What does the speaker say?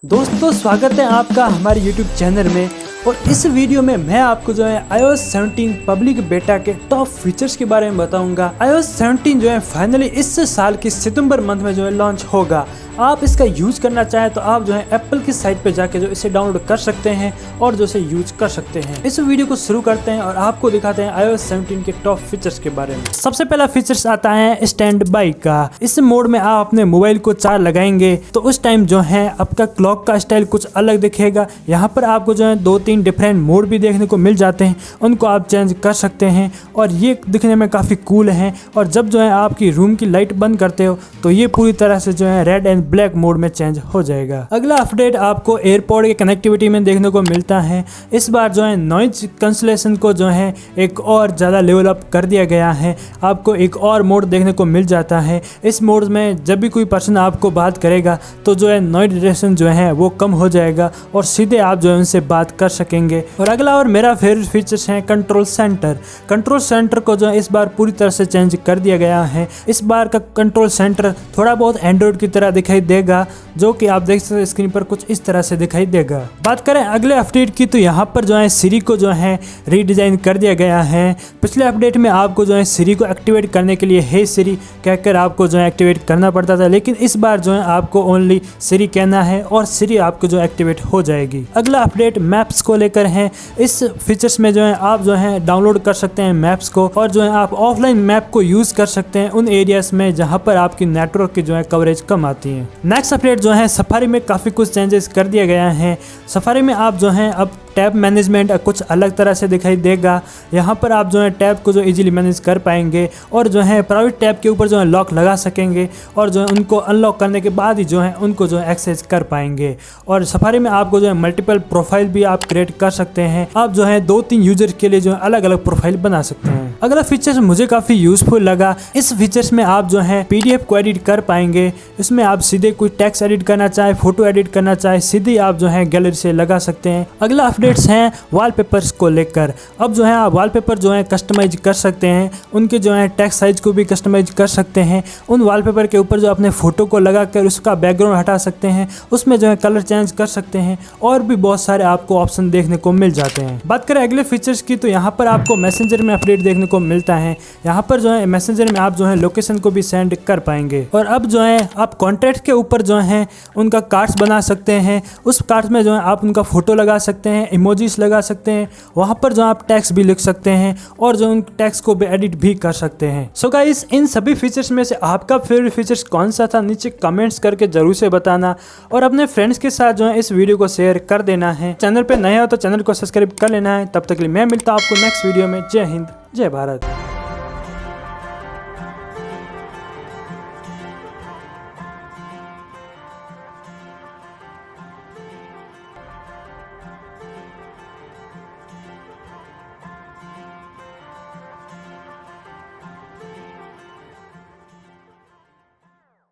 दोस्तों स्वागत है आपका हमारे YouTube चैनल में। और इस वीडियो में मैं आपको जो है iOS 17 पब्लिक बेटा के टॉप फीचर्स के बारे में बताऊंगा। iOS 17 जो है फाइनली इस साल की सितंबर मंथ में जो है लॉन्च होगा। आप इसका यूज करना चाहें तो आप जो है एप्पल की साइट पे जाके जो इसे डाउनलोड कर सकते हैं और जो इसे यूज कर सकते हैं। इस वीडियो को शुरू करते हैं और आपको दिखाते हैं iOS 17 के टॉप फीचर्स के बारे में। सबसे पहला फीचर्स आता है स्टैंड बाई का। इस मोड में आप अपने मोबाइल को चार्ज लगाएंगे तो उस टाइम जो है आपका क्लॉक का स्टाइल कुछ अलग दिखेगा। यहाँ पर आपको जो है 2-3 डिफरेंट मोड भी देखने को मिल जाते हैं, उनको आप चेंज कर सकते हैं और ये दिखने में काफ़ी कूल है। और जब जो है आपकी रूम की लाइट बंद करते हो तो ये पूरी तरह से जो है रेड एंड ब्लैक मोड में चेंज हो जाएगा। अगला अपडेट आपको एयरपॉड के कनेक्टिविटी में देखने को मिलता है। इस बार जो है नॉइज कैंसलेशन को जो है एक और ज़्यादा लेवल अप कर दिया गया है। आपको एक और मोड देखने को मिल जाता है। इस मोड में जब भी कोई पर्सन आपको बात करेगा तो जो है नॉइज रिडक्शन जो है वो कम हो जाएगा और सीधे आप जो है उनसे बात कर सकेंगे। और अगला और मेरा फेवरेट फीचर्स है कंट्रोल सेंटर। कंट्रोल सेंटर को जो है इस बार पूरी तरह से चेंज कर दिया गया है। इस बार का कंट्रोल सेंटर थोड़ा बहुत एंड्रॉइड की तरह दिखाई देगा, जो कि आप देख सकते हैं स्क्रीन पर कुछ इस तरह से दिखाई देगा। बात करें अगले अपडेट की तो यहाँ पर जो है सिरी को जो है रीडिजाइन कर दिया गया है। पिछले अपडेट में आपको जो है सिरी को एक्टिवेट करने के लिए हे सिरी कहकर आपको जो है एक्टिवेट करना पड़ता था, लेकिन इस बार जो है आपको ओनली सिरी कहना है और सिरी आपको जो एक्टिवेट हो जाएगी। अगला अपडेट मैप्स को लेकर है। इस फीचर्स में जो है आप जो है डाउनलोड कर सकते हैं मैप्स को और जो है आप ऑफलाइन मैप को यूज कर सकते हैं उन एरियाज में जहाँ पर आपकी नेटवर्क की जो है कवरेज कम आती है। नेक्स्ट अपडेट जो है सफारी में काफ़ी कुछ चेंजेस कर दिया गया है। सफारी में आप जो है अब टैब मैनेजमेंट कुछ अलग तरह से दिखाई देगा। यहाँ पर आप जो है टैब को जो इजीली मैनेज कर पाएंगे और जो है प्राइवेट टैब के ऊपर जो है लॉक लगा सकेंगे और जो है उनको अनलॉक करने के बाद ही जो है उनको जो है एक्सेस कर पाएंगे। और सफारी में आपको जो है मल्टीपल प्रोफाइल भी आप क्रिएट कर सकते हैं। आप जो है 2-3 यूजर के लिए जो है अलग अलग प्रोफाइल बना सकते हैं। अगला फीचर्स मुझे काफ़ी यूजफुल लगा। इस फीचर्स में आप जो है PDF को एडिट कर पाएंगे। इसमें आप सीधे कोई टेक्स्ट एडिट करना चाहे, फोटो एडिट करना चाहे, सीधे आप जो है गैलरी से लगा सकते हैं। अगला अपडेट्स हैं वॉलपेपर्स को लेकर। अब जो है आप वॉलपेपर जो है कस्टमाइज कर सकते हैं, उनके जो है टेक्स्ट साइज को भी कस्टमाइज कर सकते हैं। उन वॉलपेपर के ऊपर जो अपने फोटो को लगाकर उसका बैकग्राउंड हटा सकते हैं, उसमें जो है कलर चेंज कर सकते हैं और भी बहुत सारे आपको ऑप्शन देखने को मिल जाते हैं। बात करें अगले फीचर्स की तो यहाँ पर आपको मैसेंजर में अपडेट देखने को मिलता है। यहाँ पर जो है मैसेंजर में आप जो है लोकेशन को भी सेंड कर पाएंगे। और अब जो है आप कॉन्टैक्ट के ऊपर जो है उनका कार्ड्स बना सकते हैं। उस कार्ड्स में जो है आप उनका फोटो लगा सकते हैं, इमोजीज लगा सकते हैं। वहाँ पर जो आप टेक्स्ट भी लिख सकते हैं और जो उन टेक्स्ट को भी एडिट भी कर सकते हैं। सो गाइस, इन सभी फीचर्स में से आपका फेवरेट फीचर्स कौन सा था नीचे कमेंट्स करके जरूर से बताना और अपने फ्रेंड्स के साथ जो है इस वीडियो को शेयर कर देना है। चैनल पे नए हो तो चैनल को सब्सक्राइब कर लेना है। तब तक के लिए मैं मिलता हूँ आपको नेक्स्ट वीडियो में। जय हिंद, जय भारत।